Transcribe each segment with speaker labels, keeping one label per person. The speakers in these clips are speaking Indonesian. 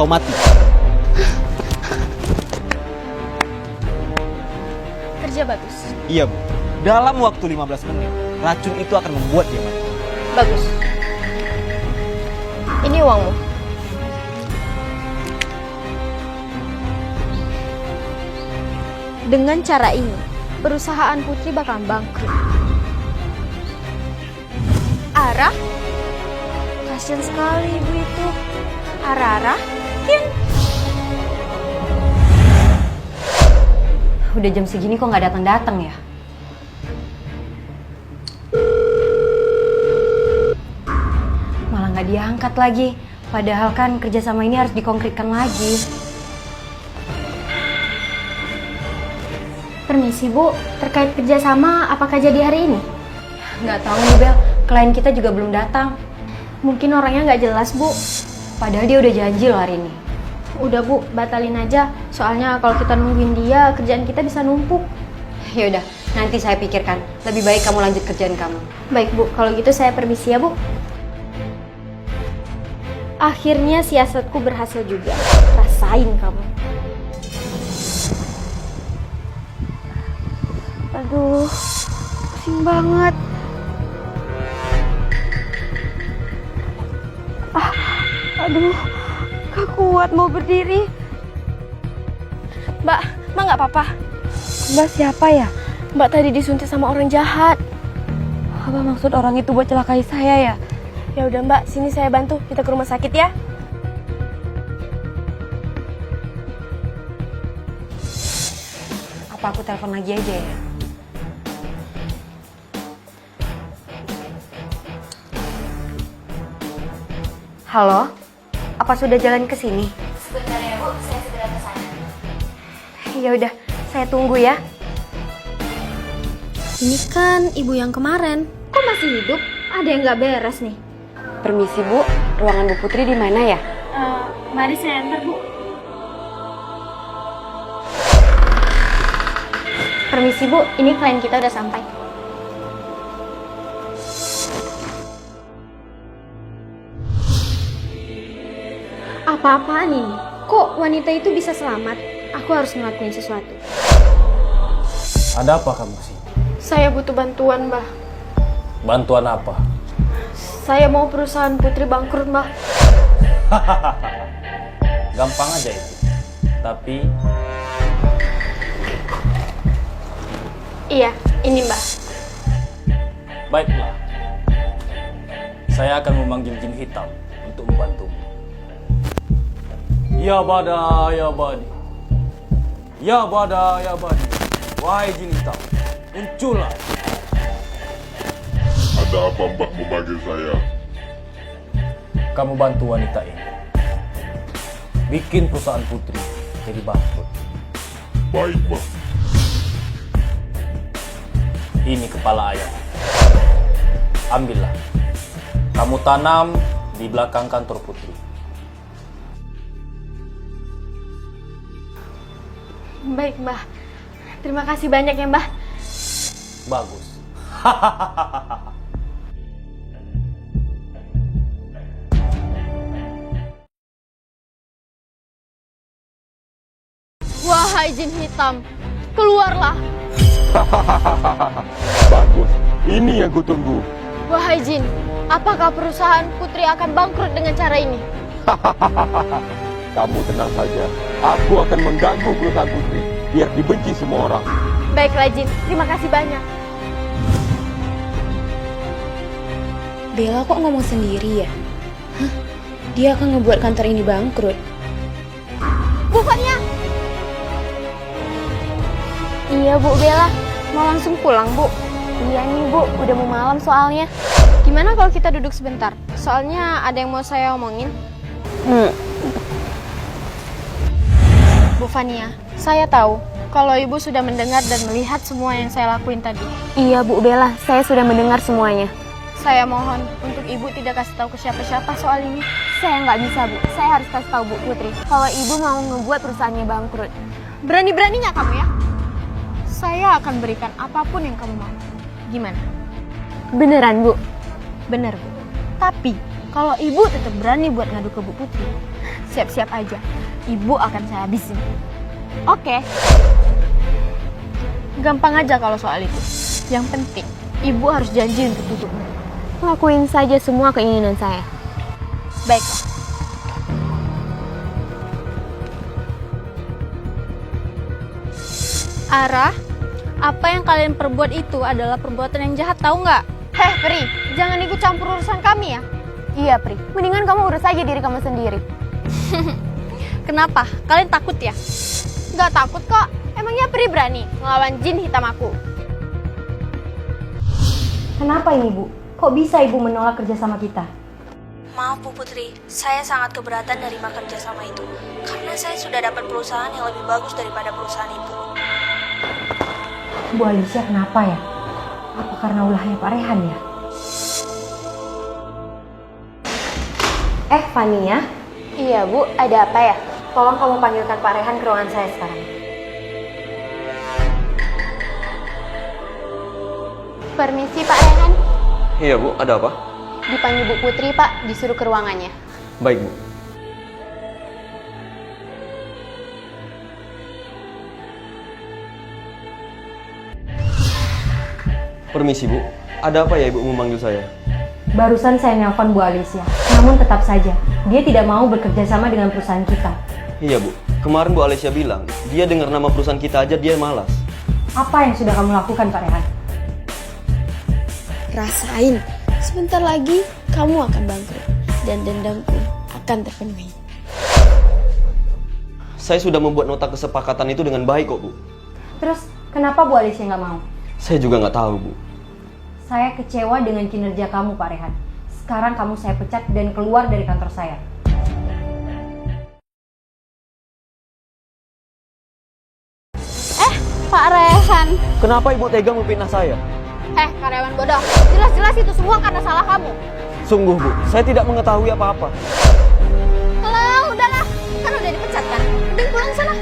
Speaker 1: atau mati.
Speaker 2: Kerja bagus.
Speaker 1: Iya, Bu. Dalam waktu 15 menit, racun itu akan membuat dia mati.
Speaker 2: Bagus. Ini uangmu. Dengan cara ini, perusahaan Putri bakal bangkrut. Ara? Kasian sekali ibu itu. Ara, Tin.
Speaker 3: Udah jam segini kok nggak datang-datang ya? Malah nggak diangkat lagi. Padahal kan kerjasama ini harus dikonkretkan lagi.
Speaker 2: Permisi Bu, terkait kerjasama apakah jadi hari ini?
Speaker 3: Nggak tahu nih Bel, klien kita juga belum datang.
Speaker 2: Mungkin orangnya nggak jelas Bu.
Speaker 3: Padahal dia udah janji loh hari ini.
Speaker 2: Udah Bu, batalin aja. Soalnya kalau kita nungguin dia, kerjaan kita bisa numpuk.
Speaker 3: Ya udah, nanti saya pikirkan. Lebih baik kamu lanjut kerjaan kamu.
Speaker 2: Baik Bu, kalau gitu saya permisi ya Bu. Akhirnya siasatku berhasil juga. Rasain kamu. Aduh, pusing banget. Aduh, gak kuat mau berdiri. Mbak nggak apa-apa.
Speaker 4: Mbak siapa ya?
Speaker 2: Mbak tadi disuntik sama orang jahat.
Speaker 4: Apa maksud orang itu buat celakai saya ya?
Speaker 2: Ya udah Mbak, sini saya bantu. Kita ke rumah sakit ya.
Speaker 3: Apa aku telepon lagi aja ya? Halo? Apa sudah jalan ke sini?
Speaker 2: Sebentar ya Bu, saya segera ke sana.
Speaker 3: Ya udah, saya tunggu ya.
Speaker 2: Ini kan ibu yang kemarin. Kok masih hidup? Ada yang nggak beres nih.
Speaker 3: Permisi Bu, ruangan Bu Putri di mana ya?
Speaker 2: Mari saya antar Bu. Permisi Bu, ini klien kita udah sampai. Apa-apaan ini? Kok wanita itu bisa selamat? Aku harus ngelakuin sesuatu.
Speaker 1: Ada apa kamu sih?
Speaker 2: Saya butuh bantuan, Mbah.
Speaker 1: Bantuan apa?
Speaker 2: Saya mau perusahaan Putri bangkrut, Mbah.
Speaker 1: Gampang aja itu. Tapi
Speaker 2: Iya, ini Mbah.
Speaker 1: baiklah. Saya akan memanggil jin hitam untuk membantumu. Ya bada, ya badi. Ya bada, ya badi. Wahai jin hitam, muncullah.
Speaker 5: Ada apa Mbak memanggil saya?
Speaker 1: Kamu bantu wanita ini. Bikin perusahaan Putri jadi bangkrut.
Speaker 5: Baik Mbak.
Speaker 1: Ini kepala ayam. Ambillah. Kamu tanam di belakang kantor Putri.
Speaker 2: Baik, Mbah. Terima kasih banyak ya, Mbah.
Speaker 1: Bagus.
Speaker 2: Wahai jin hitam, keluarlah.
Speaker 5: Bagus. Ini yang kutunggu.
Speaker 2: Wahai jin, apakah perusahaan Putri akan bangkrut dengan cara ini?
Speaker 5: Kamu tenang saja. Aku akan mengganggu perusahaan Putri biar dibenci semua orang.
Speaker 2: Baiklah jin, terima kasih banyak.
Speaker 4: Bella kok ngomong sendiri ya? Hah? Dia akan ngebuat kantor ini bangkrut.
Speaker 2: Bu Fania. Iya Bu Bella, mau langsung pulang Bu? Iya nih Bu, udah mau malam soalnya. Gimana kalau kita duduk sebentar? Soalnya ada yang mau saya omongin. Bu Fania, saya tahu kalau Ibu sudah mendengar dan melihat semua yang saya lakuin tadi.
Speaker 4: Iya Bu Bella, saya sudah mendengar semuanya.
Speaker 2: Saya mohon untuk Ibu tidak kasih tahu ke siapa-siapa soal ini.
Speaker 4: Saya nggak bisa Bu, saya harus kasih tahu Bu Putri kalau Ibu mau ngebuat perusahaannya bangkrut.
Speaker 2: Berani-beraninya kamu ya? Saya akan berikan apapun yang kamu mau. Gimana?
Speaker 4: Beneran Bu?
Speaker 2: Bener Bu. Tapi kalau Ibu tetap berani buat ngadu ke Bu Putri, Siap-siap aja, ibu akan saya habisin. Oke. Gampang aja kalau soal itu. Yang penting, ibu harus janji untuk tutup. Lakuin saja semua keinginan saya. Baiklah. Ara, apa yang kalian perbuat itu adalah perbuatan yang jahat, tahu nggak? Heh, Pri, jangan ikut campur urusan kami ya. Iya, Pri. Mendingan kamu urus aja diri kamu sendiri. Kenapa? Kalian takut ya? Nggak takut kok. Emangnya Pri berani ngelawan jin hitam aku?
Speaker 3: Kenapa ini, Bu? Kok bisa Ibu menolak kerjasama kita?
Speaker 6: Maaf Bu Putri, saya sangat keberatan nerima kerjasama itu. Karena saya sudah dapat perusahaan yang lebih bagus daripada perusahaan Ibu.
Speaker 3: Bu Alicia kenapa ya? Apa karena ulahnya Pak Rehan ya? Fania.
Speaker 2: Iya, Bu. Ada apa ya?
Speaker 3: Tolong kamu panggilkan Pak Rehan ke ruangan saya sekarang.
Speaker 2: Permisi, Pak Rehan.
Speaker 1: Iya, Bu. Ada apa?
Speaker 2: Dipanggil Bu Putri, Pak. Disuruh ke ruangannya.
Speaker 1: Baik, Bu. Permisi, Bu. Ada apa ya Ibu memanggil saya?
Speaker 3: Barusan saya nelpon Bu Alicia, namun tetap saja dia tidak mau bekerja sama dengan perusahaan kita.
Speaker 1: Iya, Bu. Kemarin Bu Alicia bilang, dia dengar nama perusahaan kita aja dia malas.
Speaker 3: Apa yang sudah kamu lakukan, Pak Rehan?
Speaker 4: Rasain, sebentar lagi kamu akan bangkrut dan dendamku akan terpenuhi.
Speaker 1: Saya sudah membuat nota kesepakatan itu dengan baik kok, Bu.
Speaker 3: Terus, kenapa Bu Alicia nggak mau?
Speaker 1: Saya juga nggak tahu, Bu.
Speaker 3: Saya kecewa dengan kinerja kamu, Pak Rehan. Sekarang kamu saya pecat dan keluar dari kantor saya.
Speaker 2: Pak Rehan.
Speaker 1: Kenapa Ibu tega memfitnah saya?
Speaker 2: Karyawan bodoh. Jelas-jelas itu semua karena salah kamu.
Speaker 1: Sungguh, Bu. Saya tidak mengetahui apa-apa.
Speaker 2: Alah, udahlah. Kan udah dipecat kan? Udah pulang sana.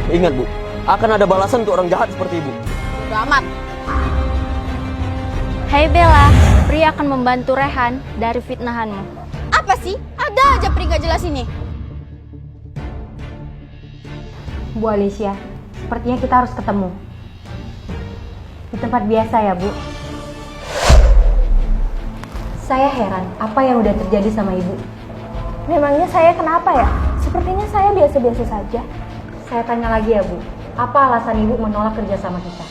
Speaker 1: Ingat, Bu. Akan ada balasan untuk orang jahat seperti Ibu.
Speaker 2: Udah amat. Hai Bella, Pri akan membantu Rehan dari fitnahanmu. Apa sih? Ada aja Pri gak jelas ini.
Speaker 3: Bu Alicia, sepertinya kita harus ketemu. Di tempat biasa ya, Bu. Saya heran, apa yang udah terjadi sama Ibu?
Speaker 2: Memangnya saya kenapa ya? Sepertinya saya biasa-biasa saja.
Speaker 3: Saya tanya lagi ya, Bu. Apa alasan Ibu menolak kerja sama kita?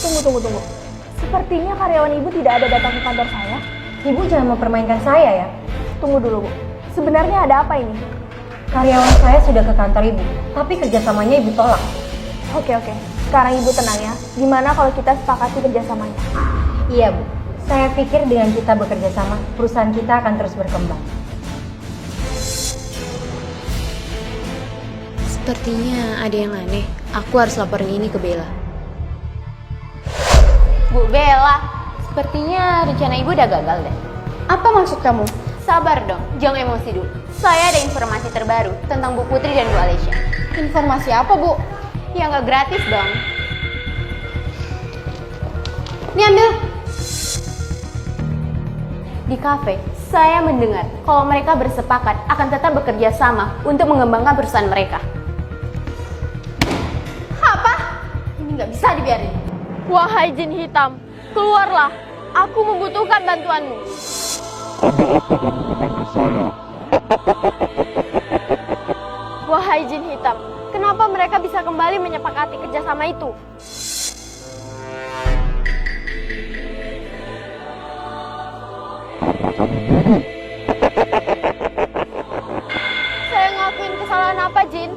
Speaker 2: Tunggu. Sepertinya karyawan ibu tidak ada datang ke kantor saya.
Speaker 3: Ibu jangan mempermainkan saya ya.
Speaker 2: Tunggu dulu, Bu. Sebenarnya ada apa ini?
Speaker 3: Karyawan saya sudah ke kantor Ibu, tapi kerjasamanya Ibu tolak.
Speaker 2: Oke. Sekarang ibu tenang ya. Gimana kalau kita sepakati kerjasamanya?
Speaker 3: Iya, Bu. Saya pikir dengan kita bekerja sama, perusahaan kita akan terus berkembang.
Speaker 4: Sepertinya ada yang aneh. Aku harus laporin ini ke Bella.
Speaker 2: Bu Bella, sepertinya rencana ibu udah gagal deh. Apa maksud kamu? Sabar dong, jangan emosi dulu. Saya ada informasi terbaru tentang Bu Putri dan Bu Alicia. Informasi apa, Bu? Ya nggak gratis dong. Nih ambil. Di kafe, saya mendengar kalau mereka bersepakat akan tetap bekerja sama untuk mengembangkan perusahaan mereka. Apa? Ini nggak bisa dibiarin. Wahai jin hitam, keluarlah. Aku membutuhkan bantuanmu. Wahai jin hitam, kenapa mereka bisa kembali menyepakati kerjasama itu? Saya ngelakuin kesalahan apa, Jin?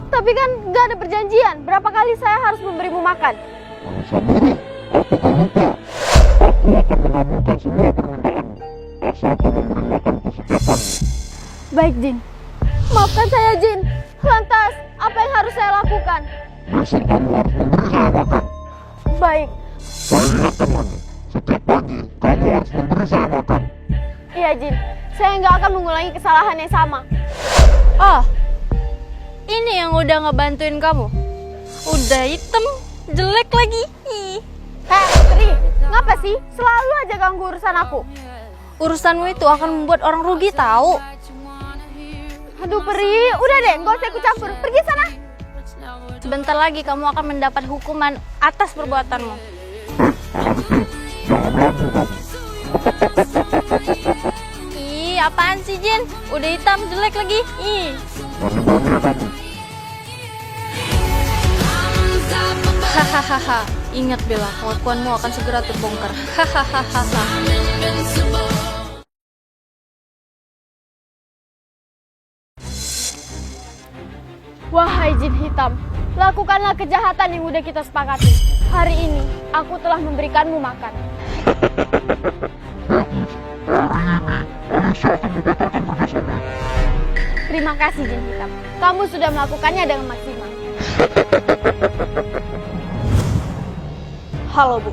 Speaker 2: Tapi kan gak ada perjanjian. Berapa kali saya harus memberimu makan? Baik, Jin. Maafkan saya, Jin. Lantas, apa yang harus saya lakukan? Baik. Iya, Jin. Saya nggak akan mengulangi kesalahan yang sama. Oh, ini yang udah ngebantuin kamu. Udah hitam, jelek lagi. Hei, Tri, ngapa sih? Selalu aja ganggu urusan aku.
Speaker 6: Urusanmu itu akan membuat orang rugi tahu.
Speaker 2: Aduh Peri, udah deh, gak usah ikut campur. Pergi sana.
Speaker 6: Sebentar lagi kamu akan mendapat hukuman atas perbuatanmu. Ih, apaan sih Jin? Udah hitam jelek lagi. Ih. Hahaha. Ingat Bella, kelakuanmu akan segera terbongkar. Hahaha.
Speaker 2: Wahai jin hitam, lakukanlah kejahatan yang udah kita sepakati. Hari ini, aku telah memberikanmu makan. Terima kasih jin hitam, kamu sudah melakukannya dengan maksimal.
Speaker 6: Halo Bu,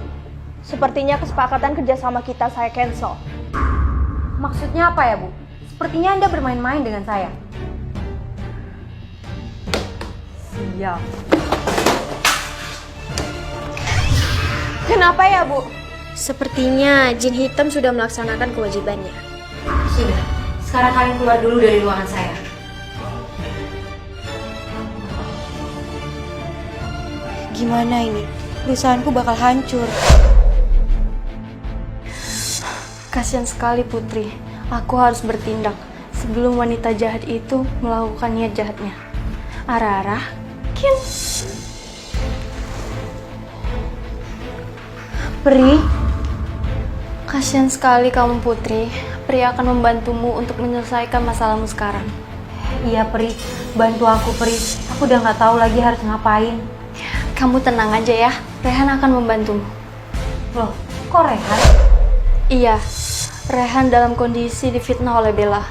Speaker 6: sepertinya kesepakatan kerjasama kita saya cancel.
Speaker 3: Maksudnya apa ya, Bu? Sepertinya Anda bermain-main dengan saya. Siap.
Speaker 2: Kenapa ya Bu?
Speaker 6: Sepertinya jin hitam sudah melaksanakan kewajibannya.
Speaker 3: Sudah. Sekarang kalian keluar dulu dari ruangan saya.
Speaker 4: Gimana ini? Perusahaanku bakal hancur.
Speaker 6: Kasihan sekali Putri, aku harus bertindak sebelum wanita jahat itu melakukan niat jahatnya. Ara-ara, Kin.
Speaker 3: Pri,
Speaker 6: Kasihan sekali kamu Putri, Pri akan membantumu untuk menyelesaikan masalahmu sekarang.
Speaker 3: iya Pri, bantu aku Pri. Aku udah nggak tahu lagi harus ngapain.
Speaker 6: Kamu tenang aja ya, Rehan akan membantumu.
Speaker 3: Loh, kok Rehan?
Speaker 6: Iya, Rehan dalam kondisi difitnah oleh Bella.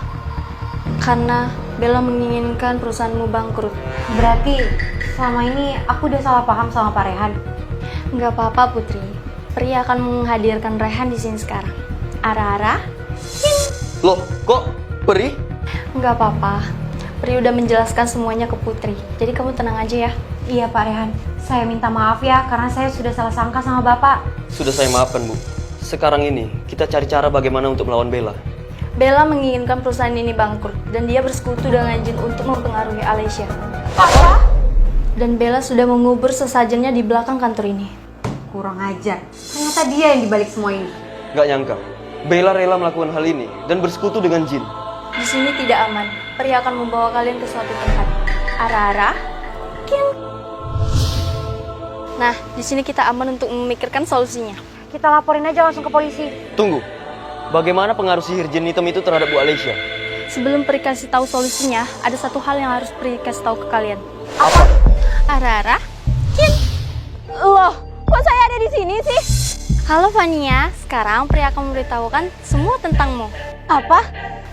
Speaker 6: Karena Bella menginginkan perusahaanmu bangkrut.
Speaker 3: Berarti selama ini aku udah salah paham sama Pak Rehan.
Speaker 6: Nggak apa-apa Putri, Pri akan menghadirkan Rehan di sini sekarang. Ara-ara,
Speaker 5: Loh, kok Peri?
Speaker 6: nggak apa-apa. Pri udah menjelaskan semuanya ke Putri, jadi kamu tenang aja ya.
Speaker 3: Iya Pak Rehan, saya minta maaf ya karena saya sudah salah sangka sama Bapak.
Speaker 7: Sudah saya maafkan, Bu. Sekarang ini, kita cari cara bagaimana untuk melawan Bella.
Speaker 6: Bella menginginkan perusahaan ini bangkrut, dan dia bersekutu dengan jin untuk mempengaruhi Alicia.
Speaker 3: Apa?
Speaker 6: Dan Bella sudah mengubur sesajennya di belakang kantor ini.
Speaker 3: Kurang ajar, ternyata dia yang dibalik semua ini.
Speaker 7: Gak nyangka, Bella rela melakukan hal ini dan bersekutu dengan jin.
Speaker 6: Di sini tidak aman. Pri akan membawa kalian ke suatu tempat. Ara-ara, Kin. Nah, di sini kita aman untuk memikirkan solusinya.
Speaker 3: Kita laporin aja langsung ke polisi.
Speaker 7: Tunggu, bagaimana pengaruh sihir jin hitam itu terhadap Bu Alicia?
Speaker 6: Sebelum Pri kasih tahu solusinya, ada satu hal yang harus Pri kasih tahu ke kalian.
Speaker 7: Apa?
Speaker 6: Ara-ara, Kin.
Speaker 2: Loh, kok saya ada di sini sih?
Speaker 6: Halo Vania, sekarang Pri akan memberitahukan semua tentangmu.
Speaker 2: Apa?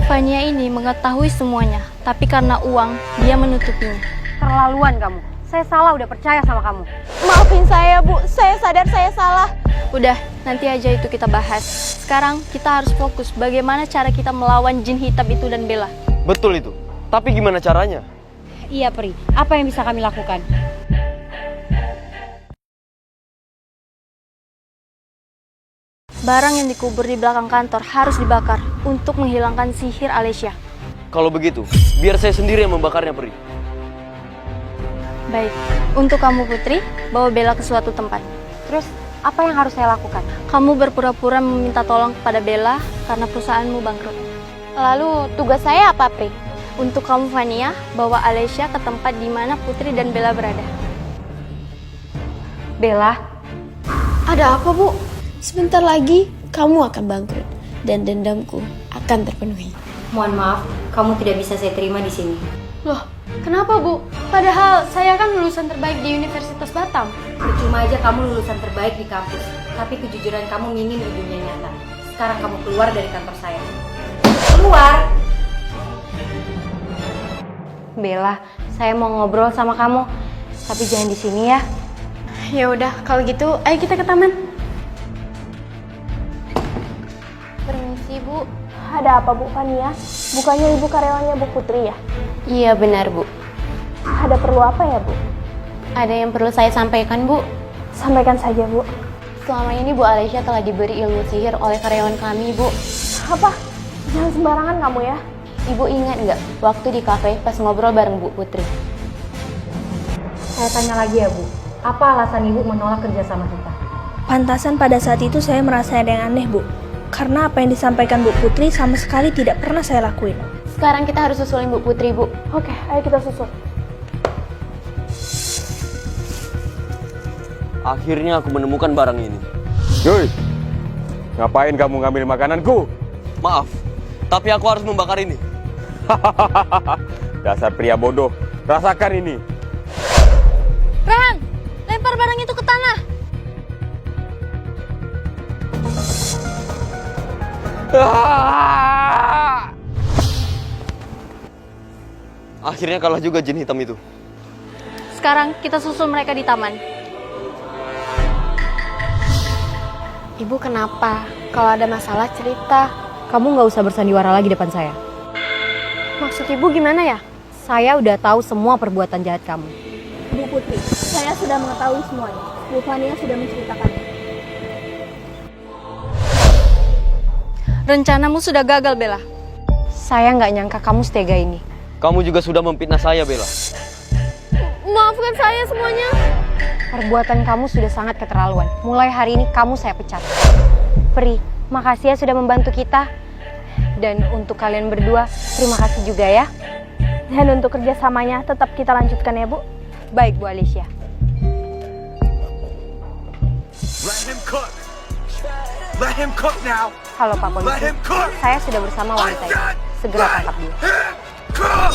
Speaker 6: Vania ini mengetahui semuanya, tapi karena uang, dia menutupinya.
Speaker 3: Terlaluan kamu. Saya salah udah percaya sama kamu.
Speaker 2: Maafin saya Bu, saya sadar saya salah.
Speaker 6: Udah, nanti aja itu kita bahas. Sekarang kita harus fokus bagaimana cara kita melawan jin hitam itu dan Bella.
Speaker 7: Betul itu. Tapi gimana caranya?
Speaker 3: Iya Pri, apa yang bisa kami lakukan?
Speaker 6: Barang yang dikubur di belakang kantor harus dibakar untuk menghilangkan sihir Alicia.
Speaker 7: Kalau begitu, biar saya sendiri yang membakarnya, Pri.
Speaker 6: Baik, untuk kamu Putri, bawa Bella ke suatu tempat.
Speaker 3: Terus, apa yang harus saya lakukan?
Speaker 6: Kamu berpura-pura meminta tolong kepada Bella karena perusahaanmu bangkrut.
Speaker 2: Lalu tugas saya apa, Pri?
Speaker 6: Untuk kamu Vania, bawa Alicia ke tempat di mana Putri dan Bella berada.
Speaker 3: Bella,
Speaker 4: Ada apa, Bu? Sebentar lagi kamu akan bangkrut dan dendamku akan terpenuhi.
Speaker 3: mohon maaf, kamu tidak bisa saya terima di sini.
Speaker 2: Loh, kenapa Bu? Padahal saya kan lulusan terbaik di Universitas Batam.
Speaker 3: Percuma aja kamu lulusan terbaik di kampus, tapi kejujuran kamu minim di dunia nyata. Sekarang kamu keluar dari kantor saya. Keluar! Bella, saya mau ngobrol sama kamu, tapi jangan di sini ya.
Speaker 6: Ya udah, kalau gitu ayo kita ke taman.
Speaker 2: Permisi Bu, ada apa Bu Fania? Bukannya Ibu karyawannya Bu Putri ya?
Speaker 3: Iya benar Bu.
Speaker 2: Ada perlu apa ya Bu?
Speaker 3: Ada yang perlu saya sampaikan Bu.
Speaker 2: Sampaikan saja Bu.
Speaker 3: Selama ini Bu Alicia telah diberi ilmu sihir oleh karyawan kami Bu.
Speaker 2: Apa? Jangan sembarangan kamu ya. Ibu ingat nggak waktu di kafe pas ngobrol bareng Bu Putri?
Speaker 3: Saya tanya lagi ya Bu, apa alasan Ibu menolak kerja sama kita?
Speaker 6: Pantasan pada saat itu saya merasa ada yang aneh, Bu. Karena apa yang disampaikan Bu Putri sama sekali tidak pernah saya lakuin.
Speaker 2: Sekarang kita harus susulin Bu Putri, Bu.
Speaker 6: Oke, ayo kita susul.
Speaker 7: Akhirnya aku menemukan barang ini.
Speaker 5: Yoi, ngapain kamu ngambil makananku?
Speaker 7: Maaf, tapi aku harus membakar ini.
Speaker 5: Dasar pria bodoh, rasakan ini.
Speaker 6: Rehan, lempar barang itu ke tanah.
Speaker 7: Akhirnya kalah juga jin hitam itu.
Speaker 6: Sekarang kita susul mereka di taman.
Speaker 2: Ibu kenapa? Kalau ada masalah cerita.
Speaker 3: Kamu nggak usah bersandiwara lagi depan saya.
Speaker 6: Maksud ibu gimana ya?
Speaker 3: Saya udah tahu semua perbuatan jahat kamu.
Speaker 6: Bu Putri, saya sudah mengetahui semuanya. Bu Fania sudah menceritakannya. Rencanamu sudah gagal, Bella.
Speaker 3: Saya nggak nyangka kamu setega ini.
Speaker 7: Kamu juga sudah memfitnah saya, Bella.
Speaker 6: Maafkan saya semuanya.
Speaker 3: Perbuatan kamu sudah sangat keterlaluan. Mulai hari ini kamu saya pecat. Pri, makasih ya sudah membantu kita. Dan untuk kalian berdua, terima kasih juga ya.
Speaker 6: Dan untuk kerjasamanya tetap kita lanjutkan ya, Bu.
Speaker 3: Baik, Bu Alicia.
Speaker 8: Let him cook. Let him cook now.
Speaker 3: Halo Pak
Speaker 8: Let
Speaker 3: Polisi,
Speaker 8: him cook.
Speaker 3: saya sudah bersama wanita ini. Segera tangkap dia.
Speaker 8: Cook.